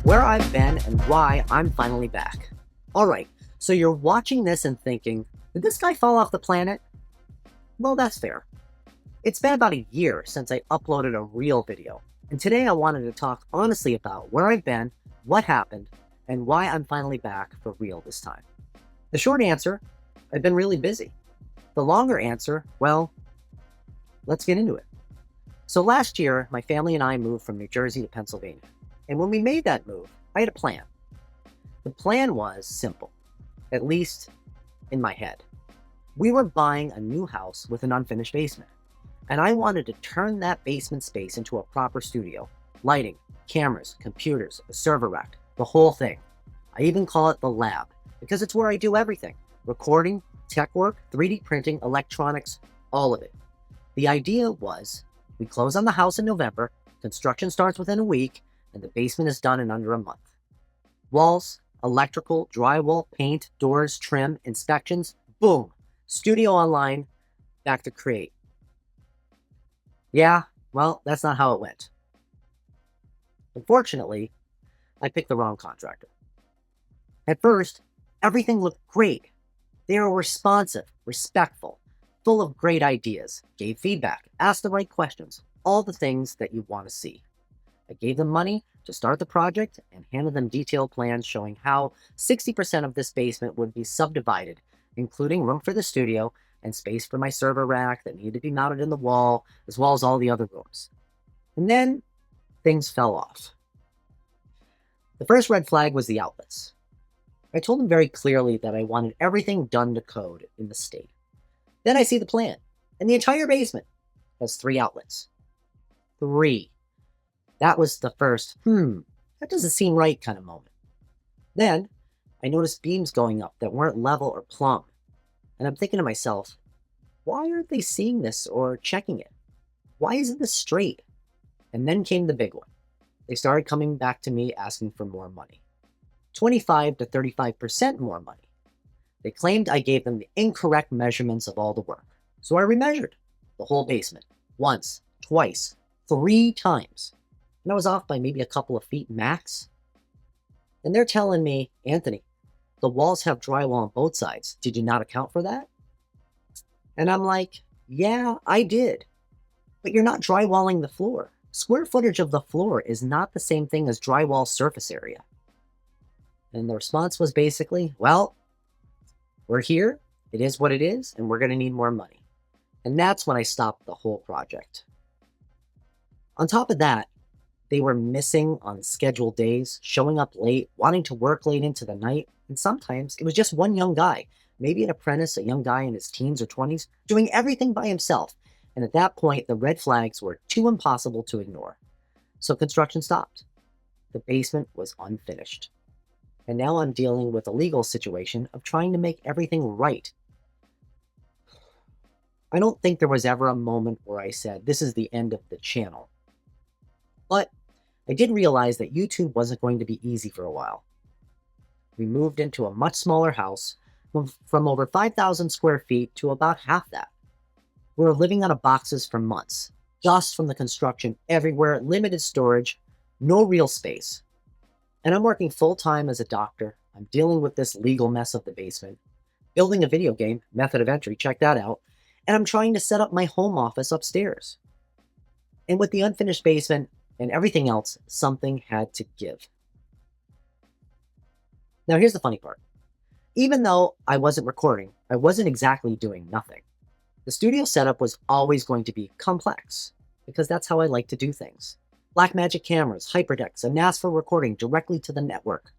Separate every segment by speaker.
Speaker 1: where I've been and why I'm finally back. Alright, so you're watching this and thinking, did this guy fall off the planet? Well, that's fair. It's been about a year since I uploaded a real video, and today I wanted to talk honestly about where I've been, what happened, and why I'm finally back for real this time. The short answer, I've been really busy. The longer answer, well, let's get into it. So last year, my family and I moved from New Jersey to Pennsylvania. And when we made that move, I had a plan. The plan was simple, at least in my head. We were buying a new house with an unfinished basement. And I wanted to turn that basement space into a proper studio. Lighting, cameras, computers, a server rack, the whole thing. I even call it the lab, because it's where I do everything. Recording, tech work, 3D printing, electronics, all of it. The idea was, we close on the house in November, construction starts within a week, and the basement is done in under a month. Walls, electrical, drywall, paint, doors, trim, inspections, boom! Studio online, back to create. Yeah, well, that's not how it went. Unfortunately, I picked the wrong contractor. At first, everything looked great. They were responsive, respectful, full of great ideas, gave feedback, asked the right questions, all the things that you want to see. I gave them money to start the project and handed them detailed plans showing how 60% of this basement would be subdivided, including room for the studio and space for my server rack that needed to be mounted in the wall, as well as all the other rooms. And then things fell off. The first red flag was the outlets. I told them very clearly that I wanted everything done to code in the state. Then I see the plan, and the entire basement has 3 outlets. 3. That was the first, that doesn't seem right kind of moment. Then I noticed beams going up that weren't level or plumb. And I'm thinking to myself, why aren't they seeing this or checking it? Why isn't this straight? And then came the big one. They started coming back to me asking for more money. 25 to 35% more money. They claimed I gave them the incorrect measurements of all the work. So I remeasured the whole basement. Once, twice, 3 times. And I was off by maybe a couple of feet max. And they're telling me, Anthony, the walls have drywall on both sides. Did you not account for that? And I'm like, yeah, I did. But you're not drywalling the floor. Square footage of the floor is not the same thing as drywall surface area. And the response was basically, well, we're here, it is what it is, and we're going to need more money. And that's when I stopped the whole project. On top of that, they were missing on scheduled days, showing up late, wanting to work late into the night, and sometimes it was just one young guy, maybe an apprentice, a young guy in his teens or 20s, doing everything by himself. And at that point, the red flags were too impossible to ignore. So construction stopped. The basement was unfinished. And now I'm dealing with a legal situation of trying to make everything right. I don't think there was ever a moment where I said, this is the end of the channel. But I did realize that YouTube wasn't going to be easy for a while. We moved into a much smaller house from over 5,000 square feet to about half that. We were living out of boxes for months, dust from the construction everywhere, limited storage, no real space. And I'm working full-time as a doctor. I'm dealing with this legal mess of the basement, building a video game, Method of Entry, check that out, and I'm trying to set up my home office upstairs. And with the unfinished basement and everything else, something had to give. Now here's the funny part. Even though I wasn't recording, I wasn't exactly doing nothing. The studio setup was always going to be complex, because that's how I like to do things. Blackmagic cameras, HyperDecks, a NAS for recording directly to the network.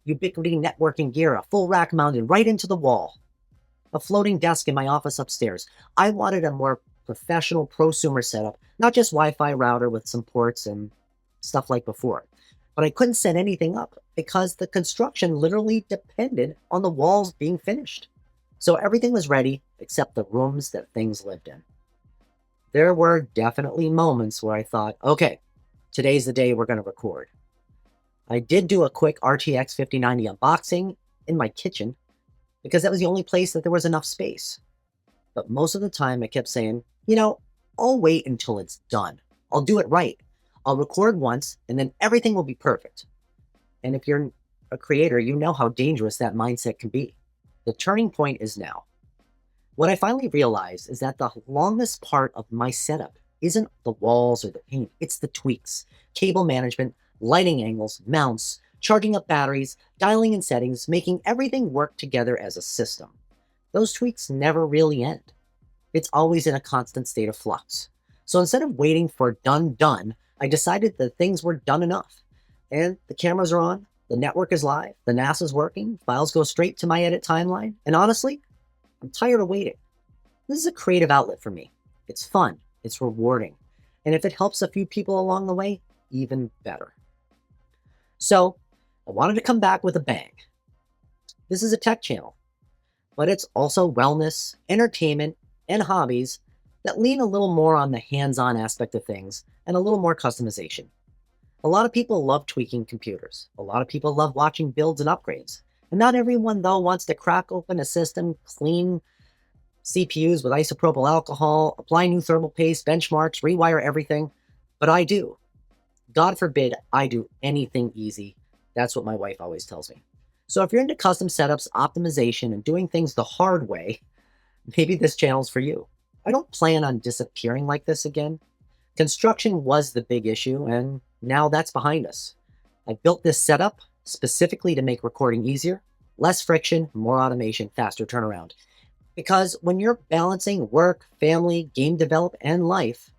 Speaker 1: Ubiquiti networking gear, a full rack mounted right into the wall. A floating desk in my office upstairs. I wanted a more professional prosumer setup, not just Wi-Fi router with some ports and stuff like before. But I couldn't set anything up because the construction literally depended on the walls being finished. So everything was ready except the rooms that things lived in. There were definitely moments where I thought, okay, today's the day we're going to record. I did do a quick RTX 5090 unboxing in my kitchen because that was the only place that there was enough space. But most of the time I kept saying, I'll wait until it's done. I'll do it right. I'll record once and then everything will be perfect. And if you're a creator, you know how dangerous that mindset can be. The turning point is now. What I finally realized is that the longest part of my setup isn't the walls or the paint, it's the tweaks, cable management, lighting angles, mounts, charging up batteries, dialing in settings, making everything work together as a system. Those tweaks never really end. It's always in a constant state of flux. So instead of waiting for done, I decided that things were done enough. And the cameras are on, the network is live, the NASA's working, files go straight to my edit timeline, and honestly, I'm tired of waiting. This is a creative outlet for me. It's fun, it's rewarding, and if it helps a few people along the way, even better. So, I wanted to come back with a bang. This is a tech channel, but it's also wellness, entertainment, and hobbies that lean a little more on the hands-on aspect of things and a little more customization. A lot of people love tweaking computers. A lot of people love watching builds and upgrades. And not everyone, though, wants to crack open a system, clean CPUs with isopropyl alcohol, apply new thermal paste, benchmarks, rewire everything. But I do. God forbid I do anything easy. That's what my wife always tells me. So if you're into custom setups, optimization, and doing things the hard way, maybe this channel's for you. I don't plan on disappearing like this again. Construction was the big issue, and now that's behind us. I built this setup specifically to make recording easier, less friction, more automation, faster turnaround. Because when you're balancing work, family, game development, and life,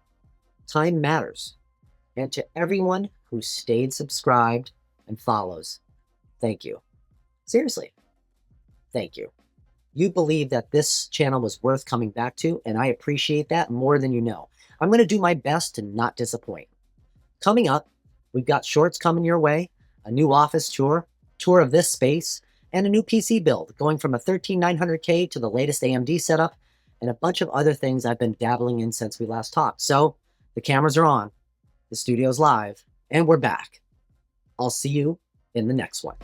Speaker 1: time matters. And to everyone who stayed subscribed and follows, thank you. Seriously, thank you. You believe that this channel was worth coming back to, and I appreciate that more than you know. I'm going to do my best to not disappoint. Coming up, we've got shorts coming your way, a new office tour of this space, and a new PC build, going from a 13900K to the latest AMD setup, and a bunch of other things I've been dabbling in since we last talked. So, the cameras are on, the studio's live, and we're back. I'll see you in the next one.